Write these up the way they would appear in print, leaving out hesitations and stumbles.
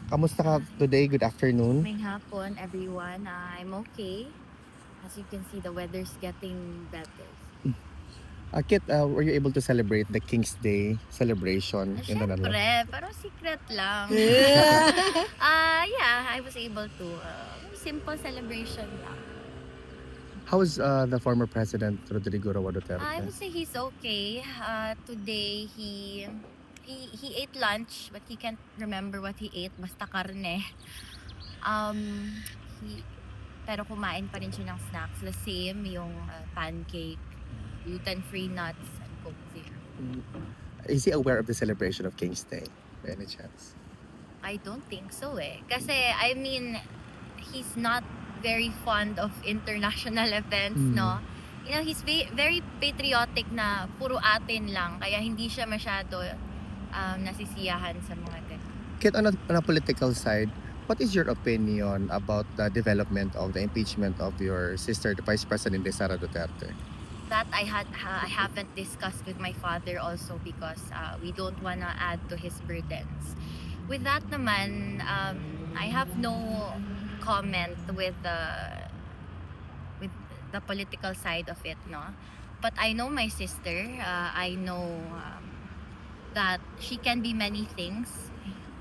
Kamusta ka today? Good afternoon. May hapon, everyone. I'm okay. As you can see, the weather's getting better. Kit, were you able to celebrate the King's Day celebration in the Netherlands? Siyempre, pero secret lang. Yeah, I was able to. Simple celebration lang. How is the former president Rodrigo Roa Duterte? I would say he's okay. Today, he ate lunch, but he can't remember what he ate. Basta karne. He, pero kumain pa rin siya ng snacks. The same, yung pancake, gluten-free nuts, and Coke Zero. Is he aware of the celebration of King's Day by any chance? I don't think so Kasi, I mean, he's not very fond of international events, no? You know, he's very patriotic na puro atin lang. Kaya hindi siya masyado nasisiyahan sa mga ganun. Kit, on a political side, what is your opinion about the development of the impeachment of your sister, the Vice President Sara Duterte? That I haven't discussed with my father also because we don't wanna add to his burdens. With that naman, I have no comment with the political side of it, no. But I know my sister. I know that she can be many things,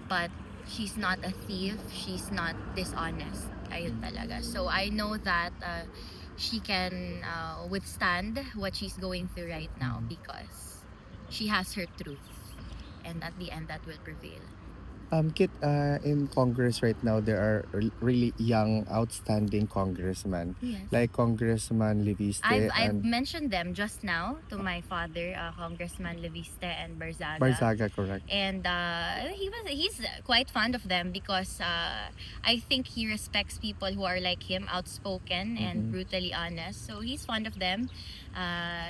but she's not a thief. She's not dishonest. Ayun talaga. So I know that she can withstand what she's going through right now because she has her truth, and at the end that will prevail. Kit, in Congress right now, there are really young, outstanding congressmen, Yes. like Congressman Leviste I've and mentioned them just now to my father, Congressman Leviste and Barzaga. Barzaga, correct? And he's quite fond of them because I think he respects people who are like him, outspoken and brutally honest. So he's fond of them.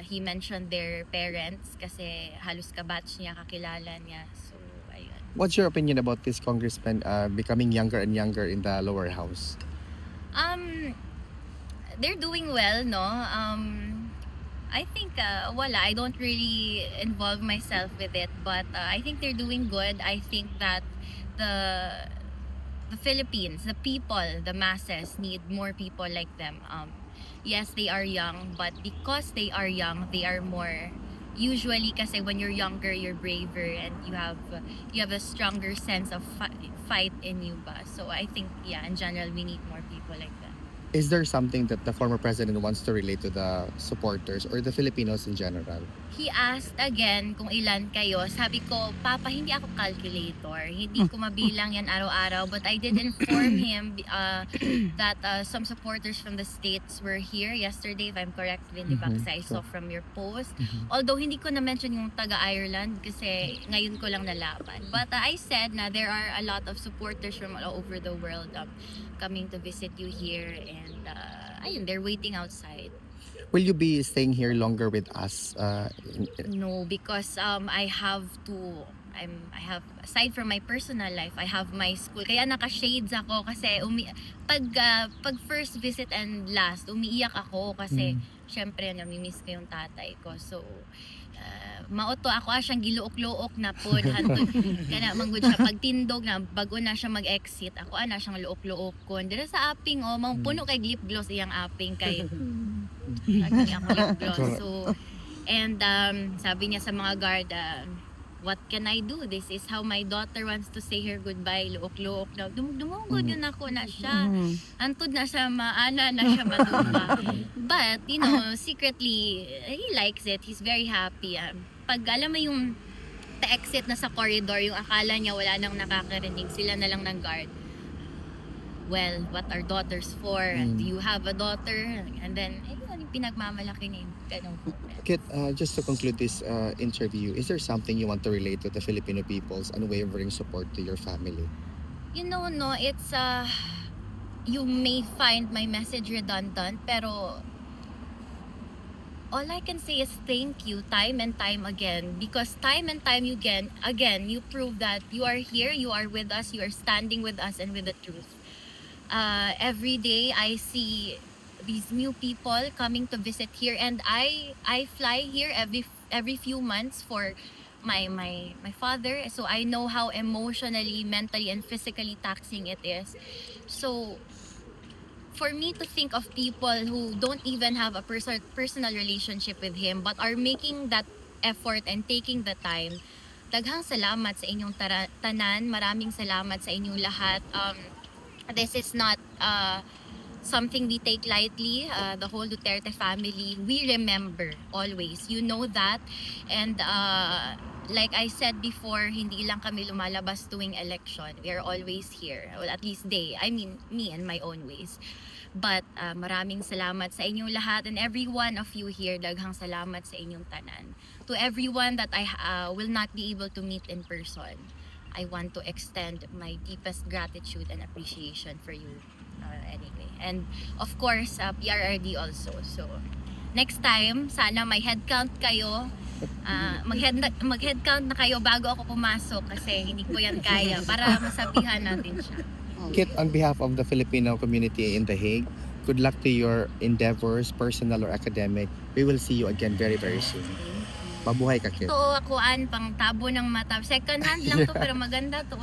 He mentioned their parents kasi halos kabatch niya, kakilala niya. So ayun. What's your opinion about this congressman becoming younger and younger in the lower house? They're doing well, no? I think I don't really involve myself with it, but I think they're doing good. I think that the Philippines, the people, the masses need more people like them. Yes, they are young, but because they are young, they are more. Usually, kasi when you're younger, you're braver and you have a stronger sense of fight in you, ba? So I think, yeah, in general, we need more people like that. Is there something that the former president wants to relate to the supporters or the Filipinos in general? He asked again kung ilan kayo. Sabi ko, Papa, hindi ako calculator. Hindi ko mabilang yan araw-araw. But I did inform him that some supporters from the States were here yesterday, if I'm correct, Lindy Baksa, I saw from your post. Although hindi ko na-mention yung taga-Ireland kasi ngayon ko lang nalaman. But I said na there are a lot of supporters from all over the world coming to visit you here, and ayun, they're waiting outside. Will you be staying here longer with us? No, because I have aside from my personal life, I have my school. Kaya naka-shades ako kasi pag first visit and last, umiiyak ako kasi syempre namimiss ko yung tatay ko. So maoto ako siyang giluok-luok na pod hantod kana manggod siya pagtindog na bago na siya mag-exit. Ako ana siyang luok-luok kon dira sa aping mang puno kay lip gloss iyang aping kay lagi ako lip gloss. So and sabi niya sa mga guard, what can I do? This is how my daughter wants to say her goodbye. Luok-luok na. Dumungod yun ako na siya. Antod na siya maana na siya matumba. But, you know, secretly, he likes it. He's very happy. Pag alam mo yung exit na sa corridor, yung akala niya wala nang nakakarinig, sila na lang ng guard. Well, what are daughters for? Do you have a daughter? And then, yung pinagmamalaki niya yung ganun. Kit, just to conclude this interview, is there something you want to relate to the Filipino people's unwavering support to your family? You know, no, it's you may find my message redundant, pero all I can say is thank you time and time again, because time and time again you prove that you are here, you are with us, you are standing with us and with the truth. Every day I see these new people coming to visit here, and I fly here every few months for my father, so I know how emotionally, mentally, and physically taxing it is. So for me to think of people who don't even have a personal relationship with him but are making that effort and taking the time, daghang salamat sa inyong tanan. Maraming salamat sa inyong lahat. This is not something we take lightly. The whole Duterte family, we remember always. You know that. And like I said before, hindi lang kami lumalabas tuwing election. We are always here. Well, at least I mean, me and my own ways. But maraming salamat sa inyong lahat, and every one of you here, daghang salamat sa inyong tanan. To everyone that I will not be able to meet in person, I want to extend my deepest gratitude and appreciation for you anyway. And of course, PRRD also. So, next time, sana may head count kayo. Mag-head count na kayo bago ako pumasok kasi hindi ko yan kaya para masabihan natin siya. Kit, on behalf of the Filipino community in The Hague, good luck to your endeavors, personal or academic. We will see you again very, very soon. Mabuhay ka, Kit. Ito, akuan, pang tabo ng mata. Second hand lang to, pero maganda to.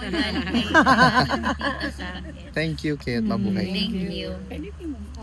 Thank you, Kit. Mabuhay. Thank you.